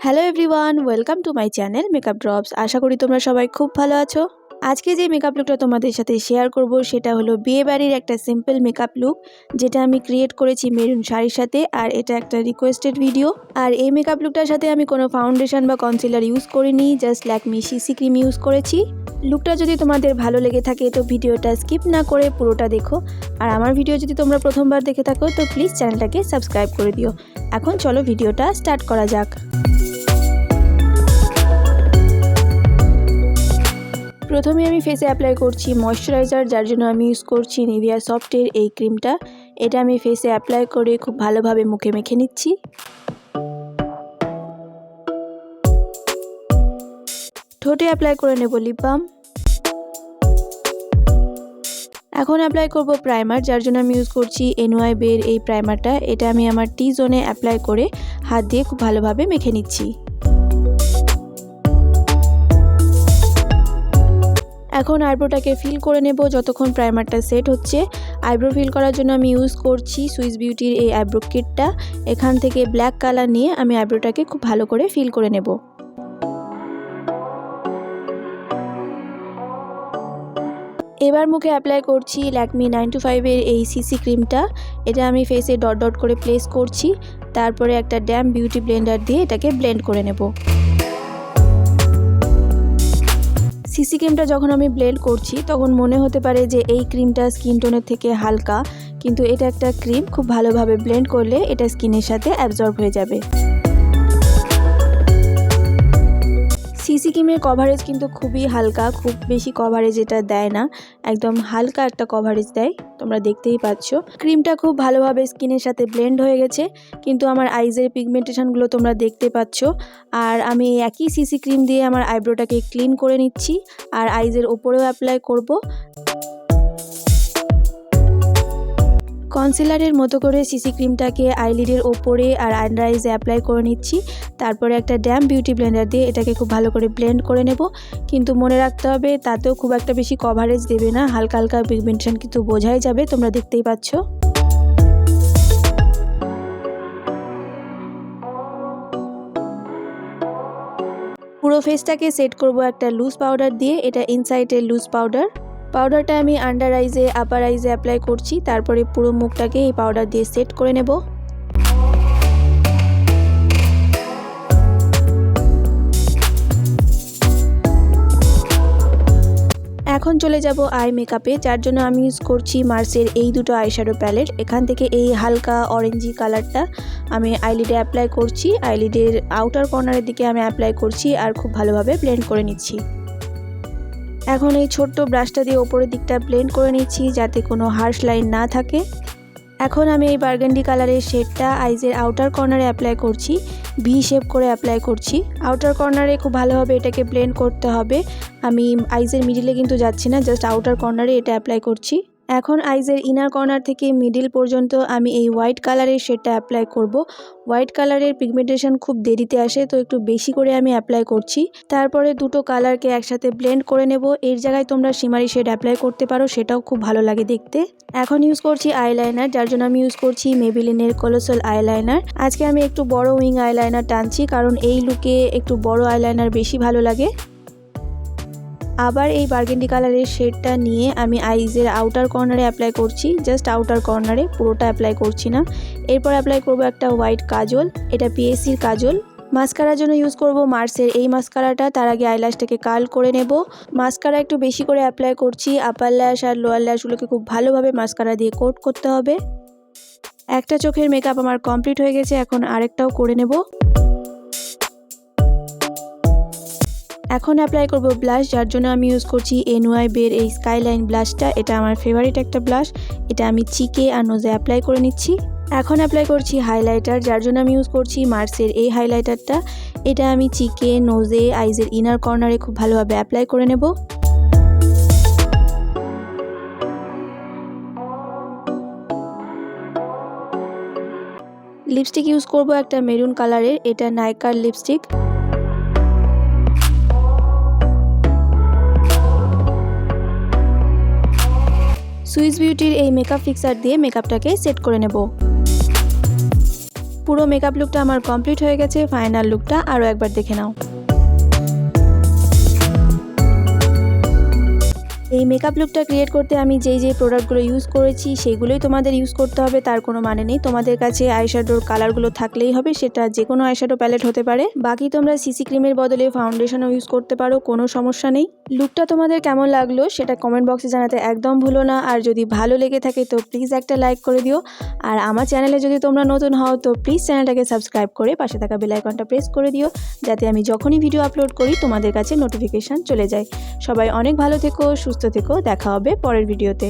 Hello everyone, welcome to my channel makeup drops. আশা করি তোমরা সবাই খুব ভালো আছো। আজকে যে মেকআপ লুকটা তোমাদের সাথে শেয়ার করব সেটা হলো বিয়ে বাড়ির একটা সিম্পল মেকআপ লুক, যেটা আমি ক্রিয়েট করেছি মেরুন শাড়ির সাথে। আর এটা একটা রিকোয়েস্টেড ভিডিও। আর এই মেকআপ লুকটার সাথে আমি কোনো ফাউন্ডেশন বা কনসিলার ইউজ করিনি, just Lakme CC cream use করেছি। লুকটা যদি তোমাদের ভালো লেগে থাকে তো ভিডিওটা স্কিপ না করে পুরোটা দেখো। আর আমার ভিডিও যদি তোমরা প্রথমবার দেখে থাকো তো প্লিজ চ্যানেলটাকে সাবস্ক্রাইব করে দিও। এখন চলো ভিডিওটা স্টার্ট করা যাক। প্রথমে আমি ফেসে অ্যাপ্লাই করছি ময়শ্চারাইজার, যার জন্য আমি ইউজ করছি নিভিয়া সফটের এই ক্রিমটা। এটা আমি ফেসে অ্যাপ্লাই করে খুব ভালোভাবে মুখে মেখে নিচ্ছি। ঠোঁটে অ্যাপ্লাই করে নেব লিপ বাম। এখন অ্যাপ্লাই করব প্রাইমার, যার জন্য আমি ইউজ করছি বের এই প্রাইমারটা। এটা আমি আমার টি জোনে অ্যাপ্লাই করে হাত দিয়ে খুব ভালোভাবে মেখে নিচ্ছি। এখন আইব্রোটাকে ফিল করে নেব যতক্ষণ প্রাইমারটা সেট হচ্ছে। আইব্রো ফিল করার জন্য আমি ইউজ করছি সুইস বিউটির এই আইব্রো কিটটা। এখান থেকে ব্ল্যাক কালার নিয়ে আমি আইব্রোটাকে খুব ভালো করে ফিল করে নেব। এবার মুখে অ্যাপ্লাই করছি ল্যাকমি 925 এর এই সিসি ক্রিমটা। এটা আমি ফেসে ডট ডট করে প্লেস করছি। তারপরে একটা ড্যাম বিউটি ব্লেন্ডার দিয়ে এটাকে ব্লেন্ড করে নেব। সিসি ক্রিমটা যখন আমি ব্লেন্ড করছি তখন মনে হতে পারে যে এই ক্রিমটা স্কিন টোনের থেকে হালকা, কিন্তু এটা একটা ক্রিম, খুব ভালোভাবে ব্লেন্ড করলে এটা স্কিনের সাথে অ্যাবজর্ব হয়ে যাবে। সিসি ক্রিমের কভারেজ কিন্তু খুবই হালকা, খুব বেশি কভারেজ এটা দেয় না, একদম হালকা একটা কভারেজ দেয়, তোমরা দেখতেই পাচ্ছ। ক্রিমটা খুব ভালোভাবে স্কিনের সাথে ব্লেন্ড হয়ে গেছে, কিন্তু আমার আইজের পিগমেন্টেশনগুলো তোমরা দেখতে পাচ্ছ। আর আমি একই সিসি ক্রিম দিয়ে আমার আইব্রোটাকে ক্লিন করে নিচ্ছি আর আইজের ওপরেও অ্যাপ্লাই করব। কনসিলারের মতো করে সিসি ক্রিমটাকে আইলিডের ওপরে আর আন্ডার আইজে অ্যাপ্লাই করে নিচ্ছি। তারপরে একটা ড্যাম বিউটি ব্লেন্ডার দিয়ে এটাকে খুব ভালো করে ব্লেন্ড করে নেব। কিন্তু মনে রাখতে হবে তাতেও খুব একটা বেশি কভারেজ দেবে না, হালকা হালকা পিগমেন্টেশন কিন্তু বোঝাই যাবে, তোমরা দেখতেই পাচ্ছ। পুরো ফেসটাকে সেট করব একটা লুজ পাউডার দিয়ে। এটা ইনসাইটের লুজ পাউডার। পাউডারটা আমি আন্ডার আইজে আপার আইজে অ্যাপ্লাই করছি। তারপরে পুরো মুখটাকে এই পাউডার দিয়ে সেট করে নেব। এখন চলে যাব আই মেকআপে, যার জন্য আমি ইউজ করছি মার্সের এই দুটো আইশ্যাডো প্যালেট। এখান থেকে এই হালকা অরেঞ্জি কালারটা আমি আইলিডে অ্যাপ্লাই করছি। আইলিডের আউটার কর্নারের দিকে আমি অ্যাপ্লাই করছি আর খুব ভালোভাবে ব্লেন্ড করে নিচ্ছি। এখন এই ছোট্ট ব্রাশটা দিয়ে ওপরের দিকটা ব্লেন্ড করে নিচ্ছি যাতে কোনো হার্শ লাইন না থাকে। এখন আমি এই বার্গেন্ডি কালারের শেডটা আইজের আউটার কর্নারে অ্যাপ্লাই করছি, ভি শেপ করে অ্যাপ্লাই করছি। আউটার কর্নারে খুব ভালোভাবে এটাকে ব্লেন্ড করতে হবে। আমি আইজের মিডিলে কিন্তু যাচ্ছি না, জাস্ট আউটার কর্নারে এটা অ্যাপ্লাই করছি। এখন আইজের ইনার কর্নার থেকে মিডিল পর্যন্ত আমি এই হোয়াইট কালারের শেডটা অ্যাপ্লাই করব। হোয়াইট কালারের পিগমেন্টেশন খুব দেরিতে আসে, তো একটু বেশি করে আমি অ্যাপ্লাই করছি। তারপরে দুটো কালারকে একসাথে ব্লেন্ড করে নেব। এর জায়গায় তোমরা শিমারি শেড অ্যাপ্লাই করতে পারো, সেটাও খুব ভালো লাগে দেখতে। এখন ইউজ করছি আইলাইনার, যার জন্য আমি ইউজ করছি মেবেলিনের কলোসাল আইলাইনার। আজকে আমি একটু বড় উইং আইলাইনার টানছি, কারণ এই লুকে একটু বড় আইলাইনার বেশি ভালো লাগে। আবার এই বার্গেন্ডি কালারের শেডটা নিয়ে আমি আইজের আউটার কর্নারে অ্যাপ্লাই করছি, জাস্ট আউটার কর্নারে, পুরোটা অ্যাপ্লাই করছি না। এরপর অ্যাপ্লাই করব একটা হোয়াইট কাজল, এটা পিএসসির কাজল। মাস্কারার জন্য ইউজ করব মার্সের এই মাস্কারাটা। তার আগে আইল্যাশটাকে কার্ল করে নেব। মাস্কারা একটু বেশি করে অ্যাপ্লাই করছি। আপার ল্যাশ আর লোয়ার ল্যাশগুলোকে খুব ভালোভাবে মাস্কারা দিয়ে কোট করতে হবে। একটা চোখের মেকআপ আমার কমপ্লিট হয়ে গেছে, এখন আরেকটাও করে নেব। এখন অ্যাপ্লাই করব ব্লাশ, যার জন্য আমি ইউজ করছি বের এই স্কাইলাইন ব্লাশটা। এটা আমার ফেভারিট একটা ব্লাশ। এটা আমি চিকে আর নোজে অ্যাপ্লাই করে নিচ্ছি। এখন অ্যাপ্লাই করছি হাইলাইটার, যার জন্য আমি ইউজ করছি মার্সের এই হাইলাইটারটা। এটা আমি চিকে, নোজে, আইজের ইনার কর্নারে খুব ভালোভাবে অ্যাপ্লাই করে নেব। লিপস্টিক ইউজ করব একটা মেরুন কালারের, এটা নাইকার লিপস্টিক। সুইস বিউটির এই মেকআপ ফিক্সার দিয়ে মেকআপটাকে সেট করে নেব। পুরো মেকআপ লুকটা আমার কমপ্লিট হয়ে গেছে। ফাইনাল লুকটা আরও একবার দেখে নাও। এই মেকআপ লুকটা ক্রিয়েট করতে আমি যেই প্রোডাক্টগুলো ইউজ করেছি সেইগুলোই তোমাদের ইউজ করতে হবে, তার কোনো মানে নেই। তোমাদের কাছে আইশ্যাডোর কালারগুলো থাকলেই হবে, সেটা যে কোনো আইশ্যাডো প্যালেট হতে পারে। বাকি তোমরা সিসি ক্রিমের বদলে ফাউন্ডেশনও ইউজ করতে পারো, কোনো সমস্যা নেই। লুকটা তোমাদের কেমন লাগলো সেটা কমেন্ট বক্সে জানাতে একদম ভুলো না। আর যদি ভালো লেগে থাকে তো প্লিজ একটা লাইক করে দিও। আর আমার চ্যানেলে যদি তোমরা নতুন হও তো প্লিজ চ্যানেলটাকে সাবস্ক্রাইব করে পাশে থাকা বেল আইকনটা প্রেস করে দিও, যাতে আমি যখনই ভিডিও আপলোড করি তোমাদের কাছে নোটিফিকেশান চলে যায়। সবাই অনেক ভালো থেকো, সুস্থ থেকো, দেখা হবে পরের ভিডিওতে।